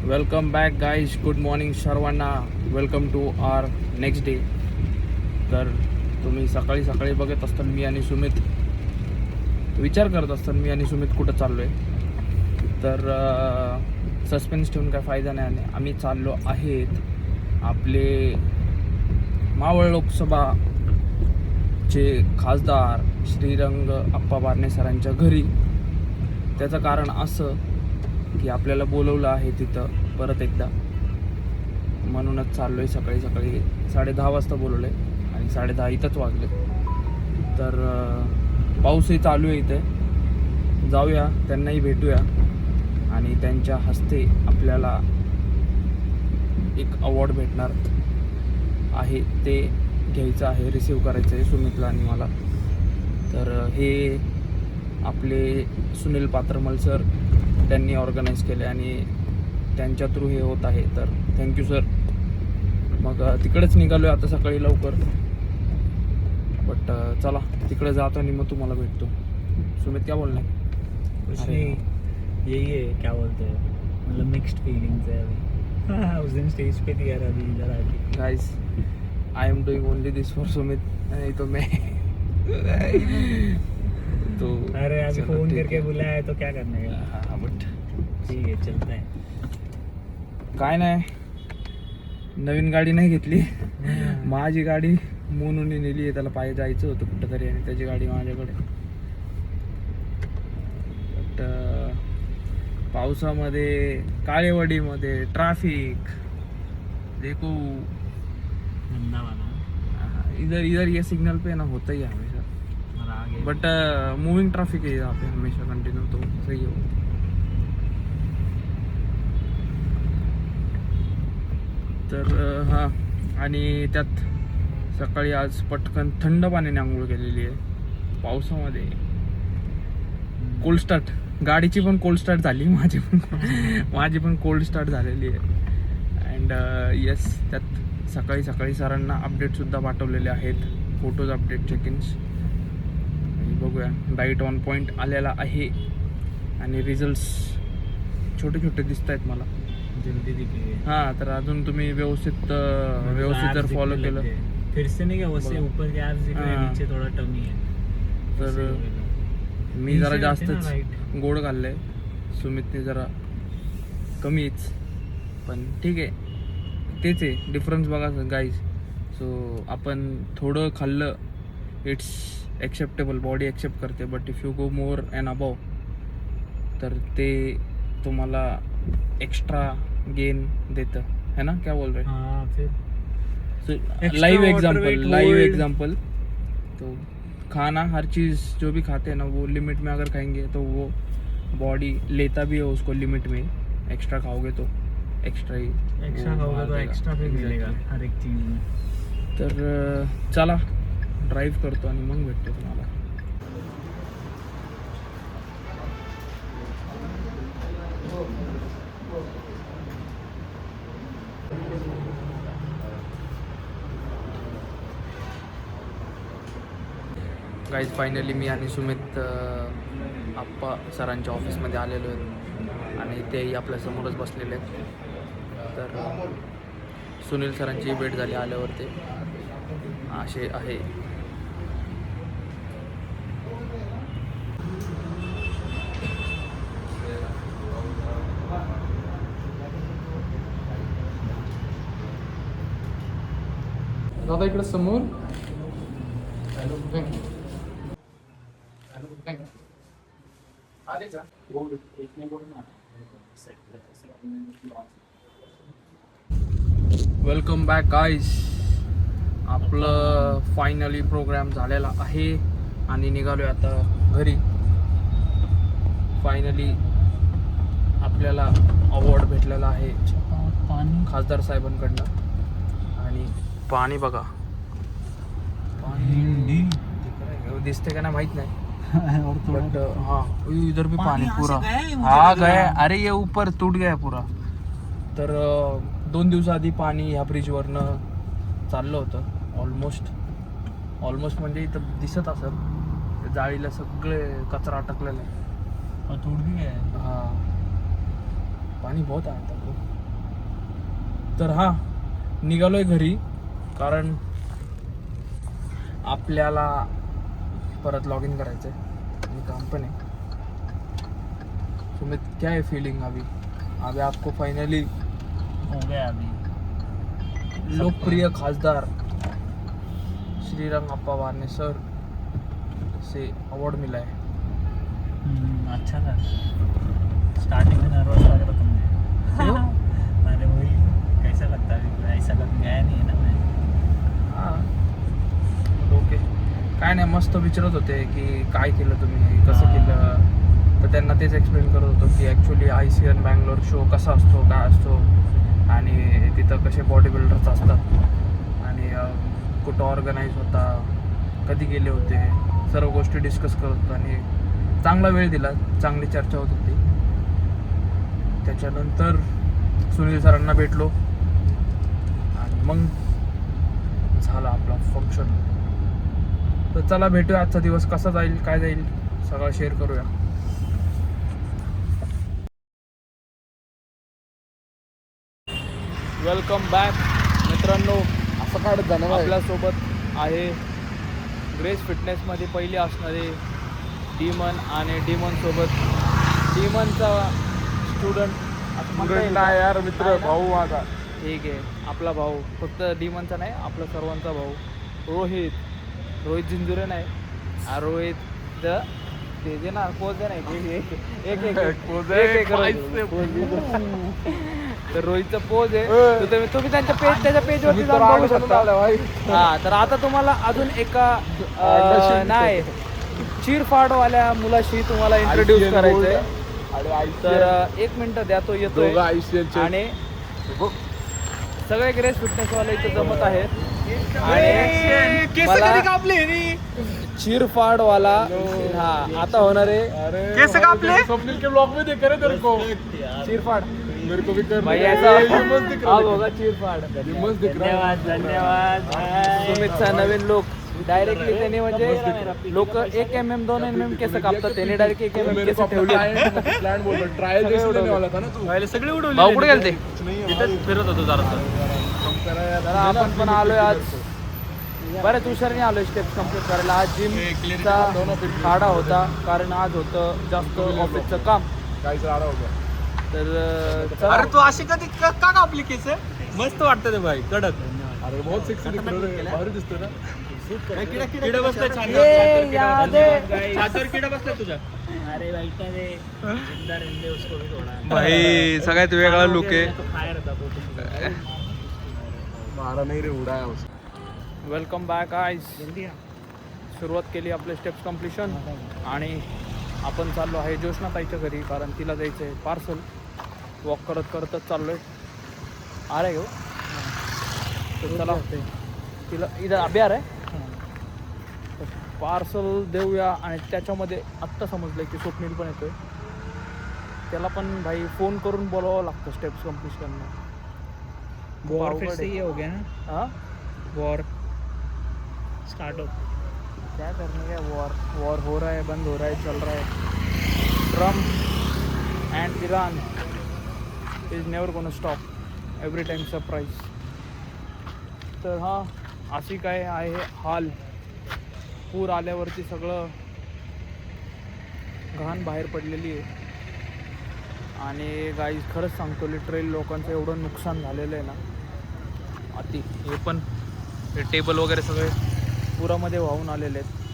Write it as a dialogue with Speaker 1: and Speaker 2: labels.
Speaker 1: Welcome back guys. Good morning सर्वांना. Welcome to our next day. तर तुम्ही सकाळी सकाळी बघत असताना मी आणि सुमित विचार करत असताना मी आणि सुमित कुठं चाललो आहे. तर सस्पेन्स ठेवून काय फायदा नाही. आणि आम्ही चाललो आहेत आपले मावळ लोकसभाचे खासदार श्रीरंग अप्पा बारणे सरांच्या घरी. त्याचं कारण असं की आपल्याला बोलवलं आहे तिथं परत एकदा, म्हणूनच चाललो आहे. सकाळी सकाळी 10:30 वाजता बोलवलं आहे आणि 10:30 इथंच वाजले. तर पाऊसही चालू आहे इथे. जाऊया, त्यांनाही भेटूया आणि त्यांच्या हस्ते आपल्याला एक अवॉर्ड भेटणार आहे, ते घ्यायचं आहे, रिसीव करायचं आहे सुमितला आणि मला. तर हे आपले सुनील पात्रमल सर त्यांनी ऑर्गनाईज केले आणि त्यांच्या थ्रू हे होत आहे. तर थँक्यू सर. मग तिकडेच निघालो आहे आता सकाळी लवकर. बट चला तिकडे जातो आणि मग तुम्हाला भेटतो. सुमित क्या बोलना है?
Speaker 2: कुछ नहीं, यही है, क्या बोलते हैं, मतलब मिक्स्ड फीलिंग्स है अभी. उस दिन स्टेज पे थी यार, अभी इधर आके
Speaker 1: guys, I am doing only this for Sumit. नहीं तो मैं तो
Speaker 2: अरे अभी फोन करके बुलाया है तो क्या करना है.
Speaker 1: हाँ बट
Speaker 2: ठीक है, चलते हैं.
Speaker 1: काय नाही, नवीन गाडी नाही घेतली. माझी गाडी मोनूने नेली आहे. त्याला पाहिजे जायचं होतं कुठं तरी आणि त्याची गाडी माझ्याकडे. बट पावसामध्ये, काळेवाडीमध्ये ट्रॅफिक देखो.
Speaker 2: गंदा वाला
Speaker 1: इधर इधर ये सिग्नल पे ना होता ही है हमेशा.
Speaker 2: और आगे
Speaker 1: बट मूविंग ट्रैफिक है यहाँ पे हमेशा कंटिन्यू, तो सही है. तर हां, आणि त्यात सकाळी आज पटकन थंड पाण्याने आंघोळ केलेली आहे पावसामध्ये. कोल्ड स्टार्ट, गाडीची पण कोल्ड स्टार्ट झाली, माझी पण कोल्ड स्टार्ट झालेली आहे. अँड येस, त्यात सकाळी सकाळी सरांना अपडेटसुद्धा पाठवलेले आहेत, फोटोज अपडेट, चेक इन्स. बघूया, डाईट ऑन पॉईंट आलेला आहे आणि रिझल्ट्स छोटे छोटे दिसत आहेत मला.
Speaker 2: जल्दी दिखेगी.
Speaker 1: हां, तर अजून तुम्ही व्यवस्थित जर फॉलो केलं.
Speaker 2: फिर से नहीं क्या, वैसे ऊपर के एप्स दिख रहे हैं,
Speaker 1: हाँ.
Speaker 2: नीचे थोड़ा टमी है.
Speaker 1: तर मी जरा जास्तच गोड खाल्लंय, सुमितने जरा कमीच. पण ठीक आहे, तेच आहे डिफरन्स बघा गाईज. सो आपण थोडं खाल्लं, इट्स एक्सेप्टेबल, बॉडी एक्सेप्ट करते. But if you go more and above, तर ते तुम्हाला एक्स्ट्रा गेन देतं है ना. क्या बोल रहे हैं?
Speaker 2: हाँ, फिर
Speaker 1: लाइव
Speaker 2: water weight,
Speaker 1: एग्जाम्पल. तो खाना, हर चीज़ जो भी खाते हैं ना, वो लिमिट में अगर खाएंगे तो वो बॉडी लेता भी है उसको लिमिट में. एक्स्ट्रा खाओगे तो एक्स्ट्रा ही,
Speaker 2: एक्स्ट्रा खाओगे तो एक्स्ट्रा फिर मिलेगा हर एक चीज में.
Speaker 1: तर चला ड्राईव्ह करतो आणि मग भेटतो तुम्हाला. गाईज, फायनली मी आणि सुमित आप्पा सरांच्या ऑफिसमध्ये आलेलो आहेत आणि तेही आपल्यासमोरच बसलेले आहेत. तर सुनील सरांची भेट झाली आल्यावर. ते असे आहे. दादा इकडे समोर. Welcome back guys. आपलं फायनली प्रोग्राम झालेला आहे आणि निघालो आहे आता घरी. फायनली आपल्याला अवॉर्ड भेटलेला आहे खासदार साहेबांकडनं. आणि पाणी बघा, पाणी दिसते का नाही माहित नाही. बट हाँ, इधर भी पानी पूरा आ गया. अरे ये ऊपर टूट गया पूरा. तर 2 दिवसाआधी पाणी ह्या ब्रिजवरनं चाललं होतं. ऑलमोस्ट म्हणजे इथं दिसत असेल जाळीला सगळे कचरा अटकलेला आहे.
Speaker 2: और टूट भी गया है.
Speaker 1: हाँ, पानी बहुत आया था. तर हा निघालोय घरी, कारण आपल्याला परत लॉग इन करायचंय आणि काम पण आहे. सुमित, क्या है फीलिंग अभी? अभी आपको फाइनली
Speaker 2: हो गया अभी
Speaker 1: लोकप्रिय खासदार श्रीरंग अप्पा वारने सर से अवार्ड मिला है.
Speaker 2: अच्छा था. स्टार्टिंग में नर्वस लग रहा था मुझे.
Speaker 1: क्यों?
Speaker 2: अरे वही कैसा लगता है, ऐसा कभी गया नहीं है ना मैं.
Speaker 1: ओके. काय नाही, मस्त विचारत होते की काय केलं तुम्ही, कसं केलं. तर त्यांना तेच एक्सप्लेन करत होतो की ॲक्च्युली ICN बँगलोर शो कसा असतो, काय असतो, आणि तिथं कसे बॉडी बिल्डर्स असतात, आणि कुठं ऑर्गनाईज होता, कधी गेले होते, सर्व गोष्टी डिस्कस करत होतो. आणि चांगला वेळ दिला, चांगली चर्चा होत होती. त्याच्यानंतर सुनील सरांना भेटलो आणि मग झाला आपला फंक्शन. तर चला भेटूया, आजचा दिवस कसा जाईल, काय जाईल, सगळं शेअर करूया. वेलकम बॅक मित्रांनो.
Speaker 3: असं काढत जाणं
Speaker 1: आपल्यासोबत आहे ग्रेस फिटनेसमध्ये पहिली असणारे डीमन, आणि डीमनसोबत डीमनचा स्टुडंट
Speaker 3: नाही यार, मित्र भाऊ माझा.
Speaker 1: ठीक आहे, आपला भाऊ, फक्त डीमनचा नाही, आपला सर्वांचा भाऊ रोहित जिंजुरे नाही, रोहित ते जे ना पोज दे नाही, एक तर रोहितचा पोज आहे. तर तुम्ही त्याच्या पेजवरती जाऊन बघू शकता. हा, तर आता तुम्हाला अजून एका नाही चिरफाडवाल्या मुलाशी तुम्हाला इंट्रोड्यूस करायचंय. तर 1 मिनिट द्या, तो येतोय. आणि सगळे ग्रेस फिटनेसवाले इथे जमत आहेत. आणि मला चिरफाडवाला हा आता होणार आहे.
Speaker 3: केस कापले स्वप्निल के ब्लॉग में देख रहे तेरे को.
Speaker 1: चिरफाड
Speaker 3: मेरे को भी कर
Speaker 1: भाई
Speaker 3: रहा है.
Speaker 1: ऐसा
Speaker 3: ये मस्त दिख रहा
Speaker 1: अब
Speaker 3: है.
Speaker 1: होगा चिरफाड.
Speaker 3: ये मस्त दिख रहा है.
Speaker 2: धन्यवाद.
Speaker 1: सुमितचा नवीन लोक डायरेक्टली त्याने म्हणजे लोक 1 mm 2 mm केस कापतात, त्याने डायरेक्ट 1 mm केस ठेवले.
Speaker 3: प्लान बोल रहा ट्रायल जैसे देने वाला था ना तू.
Speaker 2: सगळे उडवले.
Speaker 1: भाऊ कुठे गेलते?
Speaker 2: इथेच फिरत होतो जरा.
Speaker 1: जरा आपण पण आलोय आज. बऱ्याच हुशारीने आलोय स्टेप्स कम्प्लीट करायला. आज जिमचा खाडा होता, कारण आज होतं जास्त ऑफिसचं काम.
Speaker 3: काय रहा होगा.
Speaker 1: तर चला.
Speaker 2: अरे तू अशी कधी का कापली केस? मस्त वाटतं ते भाई, कडक.
Speaker 3: अरे बहुत सेक्सी दिख रहा है. भारी दिसतोय ना.
Speaker 2: किडा बसलाय छान.
Speaker 1: ये याद है.
Speaker 2: छातीवर किडा बसलाय तुझ्या. अरे भाई रे जिंदा रहने उसको भी थोड़ा.
Speaker 1: भाई सगळ्यात वेगळा लुक आहे.
Speaker 2: तो फायर था फोटो.
Speaker 3: मारा नहीं रे, उड़ाया उसे.
Speaker 1: Welcome back guys. सुरुवात केली आपले स्टेप्स कम्प्लिशन, आणि आपण चाललो आहे जोशना ताईच्या घरी, कारण तिला जायचं आहे पार्सल. वॉक करतच चाललो आहे. आ रहे हो? तर चला, तिला इथं अभि आ रहा है. पार्सल देऊया. आणि त्याच्यामध्ये आत्ता समजलं की स्वप्नील पण येतोय. त्याला पण भाई फोन करून बोलावं लागतं स्टेप्स कम्प्लीट करणं.
Speaker 2: वॉर फिर से ये हो गया ना.
Speaker 1: हाँ,
Speaker 2: वॉर स्टार्ट हो.
Speaker 1: क्या करने का. वॉर हो रहा है, बंद हो रहा है, चल रहा है. Trump end Iran is never gonna stop. Every time surprise. तर हां, अशी काय आहे हाल. पूर आल्यावरती सगळं घाण बाहेर पडलेली आहे. आणि गाईज खरंच सांगतो, लिटरली लोकांचं एवढं नुकसान झालेलं आहे ना अति. हे पण हे टेबल वगैरे सगळे पुरामध्ये वाहून आलेले आहेत.